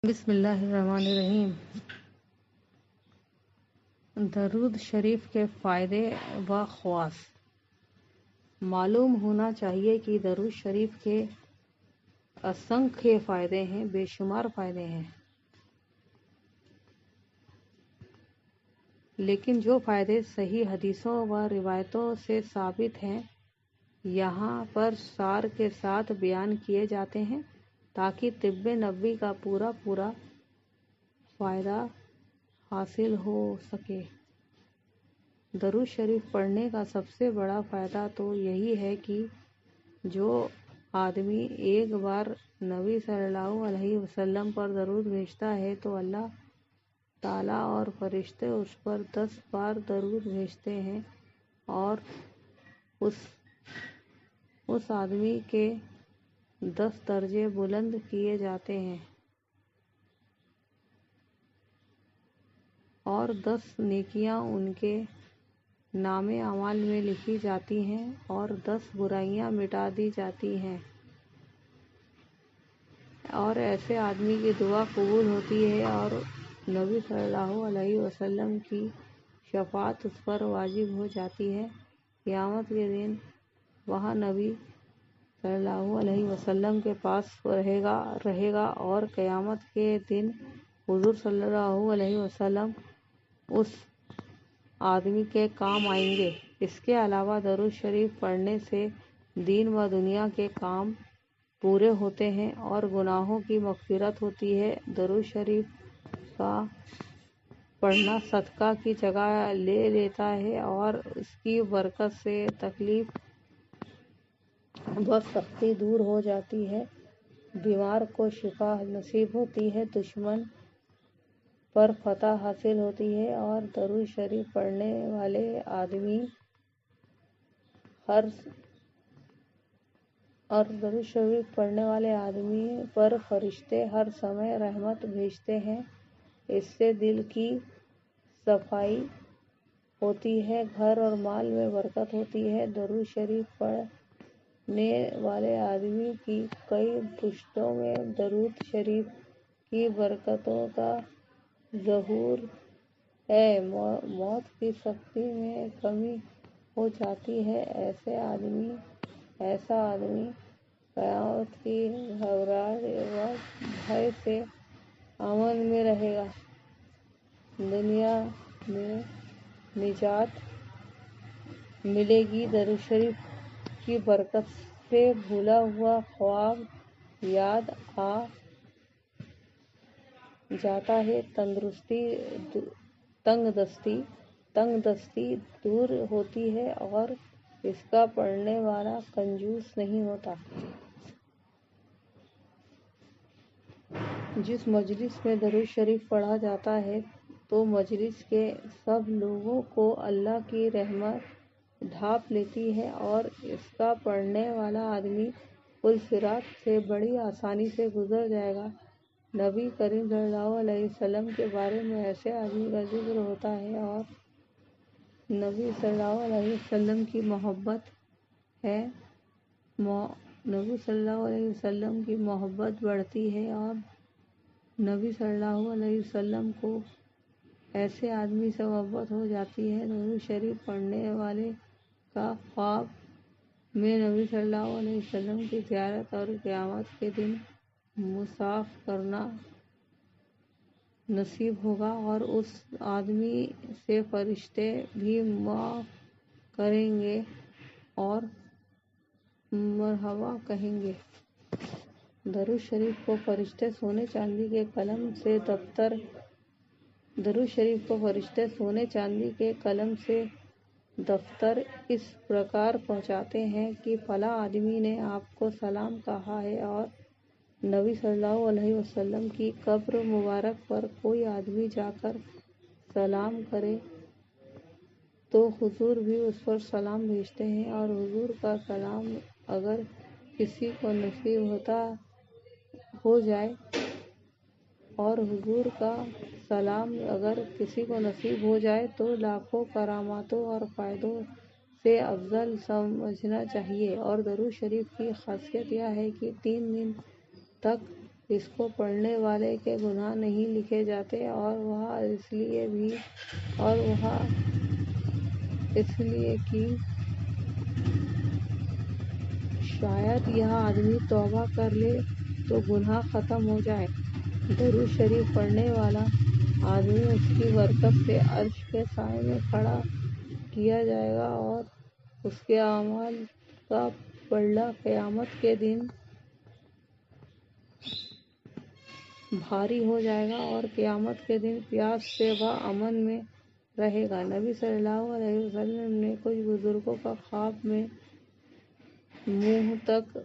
بسم اللہ الرحمن الرحیم۔ درود شریف کے فائدے و خواص۔ معلوم ہونا چاہیے کہ درود شریف کے اسنکھیہ فائدے ہیں، بے شمار فائدے ہیں، لیکن جو فائدے صحیح حدیثوں و روایتوں سے ثابت ہیں یہاں پر سار کے ساتھ بیان کیے جاتے ہیں تاکہ طب نبوی کا پورا فائدہ حاصل ہو سکے۔ درود شریف پڑھنے کا سب سے بڑا فائدہ تو یہی ہے کہ جو آدمی ایک بار نبی صلی اللہ علیہ وسلم پر درود بھیجتا ہے تو اللہ تعالیٰ اور فرشتے اس پر 10 بار درود بھیجتے ہیں اور اس آدمی کے 10 درجے بلند کیے جاتے ہیں اور 10 نیکیاں ان کے نامے اعمال میں لکھی جاتی ہیں اور 10 برائیاں مٹا دی جاتی ہیں اور ایسے آدمی کی دعا قبول ہوتی ہے اور نبی صلی اللہ علیہ وسلم کی شفاعت اس پر واجب ہو جاتی ہے۔ قیامت کے دن وہاں نبی صلی اللہ علیہ وسلم کے پاس رہے گا اور قیامت کے دن حضور صلی اللہ علیہ وسلم اس آدمی کے کام آئیں گے۔ اس کے علاوہ درود شریف پڑھنے سے دین و دنیا کے کام پورے ہوتے ہیں اور گناہوں کی مغفرت ہوتی ہے۔ درود شریف کا پڑھنا صدقہ کی جگہ لے لیتا ہے اور اس کی برکت سے تکلیف و سختی دور ہو جاتی ہے، بیمار کو شفا نصیب ہوتی ہے، دشمن پر فتح حاصل ہوتی ہے اور درود شریف پڑھنے والے آدمی پر فرشتے ہر سمے رحمت بھیجتے ہیں۔ اس سے دل کی صفائی ہوتی ہے، گھر اور مال میں برکت ہوتی ہے۔ درود شریف پڑھنے والے آدمی کی کئی پشتوں میں درود شریف کی برکتوں کا ظہور ہے، موت کی سختی میں کمی ہو جاتی ہے۔ ایسا آدمی قیامت کی گھبراہٹ و بھے سے امن میں رہے گا، دنیا میں نجات ملے گی۔ درود شریف کی برکت سے بھولا ہوا خواب یاد آ جاتا ہے، تنگ دستی دور ہوتی ہے اور اس کا پڑھنے والا کنجوس نہیں ہوتا۔ جس مجلس میں درود شریف پڑھا جاتا ہے تو مجلس کے سب لوگوں کو اللہ کی رحمت ڈھانپ لیتی ہے اور اس کا پڑھنے والا آدمی پل صراط سے بڑی آسانی سے گزر جائے گا۔ نبی کریم صلی اللہ علیہ وسلم کے بارے میں ایسے آدمی کا ذکر ہوتا ہے اور نبی صلی اللہ علیہ وسلم کی محبت بڑھتی ہے اور نبی صلی اللہ علیہ وسلم کو ایسے آدمی سے محبت ہو جاتی ہے۔ درود شریف پڑھنے والے کا خواب میں نبی صلی اللہ علیہ وسلم کی زیارت اور قیامت کے دن مصافحہ کرنا نصیب ہوگا اور اس آدمی سے فرشتے بھی معاف کریں گے اور مرحبا کہیں گے۔ درود شریف کو فرشتے سونے چاندی کے قلم سے دفتر اس پرکار پہنچاتے ہیں کہ فلاں آدمی نے آپ کو سلام کہا ہے اور نبی صلی اللہ علیہ وسلم کی قبر مبارک پر کوئی آدمی جا کر سلام کرے تو حضور بھی اس پر سلام بھیجتے ہیں اور حضور کا سلام اگر کسی کو نصیب ہو جائے تو لاکھوں کراماتوں اور فائدوں سے افضل سمجھنا چاہیے۔ اور درود شریف کی خاصیت یہ ہے کہ 3 دن تک اس کو پڑھنے والے کے گناہ نہیں لکھے جاتے، اور وہ اس لیے کہ شاید یہ آدمی توبہ کر لے تو گناہ ختم ہو جائے۔ درود شریف پڑھنے والا آدمی اس کی برکت سے عرش کے سائے میں کھڑا کیا جائے گا، اور اس کے اعمال کا پلڑا قیامت کے دن بھاری ہو جائے گا، اور قیامت کے دن پیاس سے وہ امن میں رہے گا۔ نبی صلی اللہ علیہ وسلم نے کچھ بزرگوں کا خواب میں منہ تک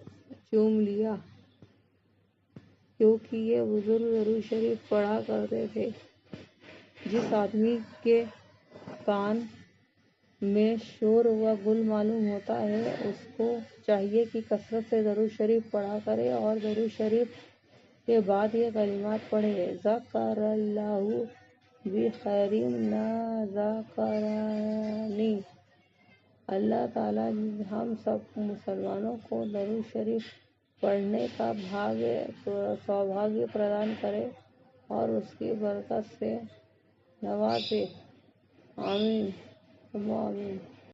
چوم لیا، کیونکہ یہ بزرگ درود شریف پڑھا کرتے تھے۔ جس آدمی کے کان میں شور و گل معلوم ہوتا ہے، اس کو چاہیے کہ کثرت سے درود شریف پڑھا کرے، اور درود شریف کے بعد یہ کلمات پڑھے: ذکر اللہ بخیر ما ذکرنی۔ اللہ تعالیٰ ہم سب مسلمانوں کو درود شریف پڑھنے کا سوبھاگیہ پردان کرے اور اس کی برکت سے نوازے۔ آمین ثم آمین۔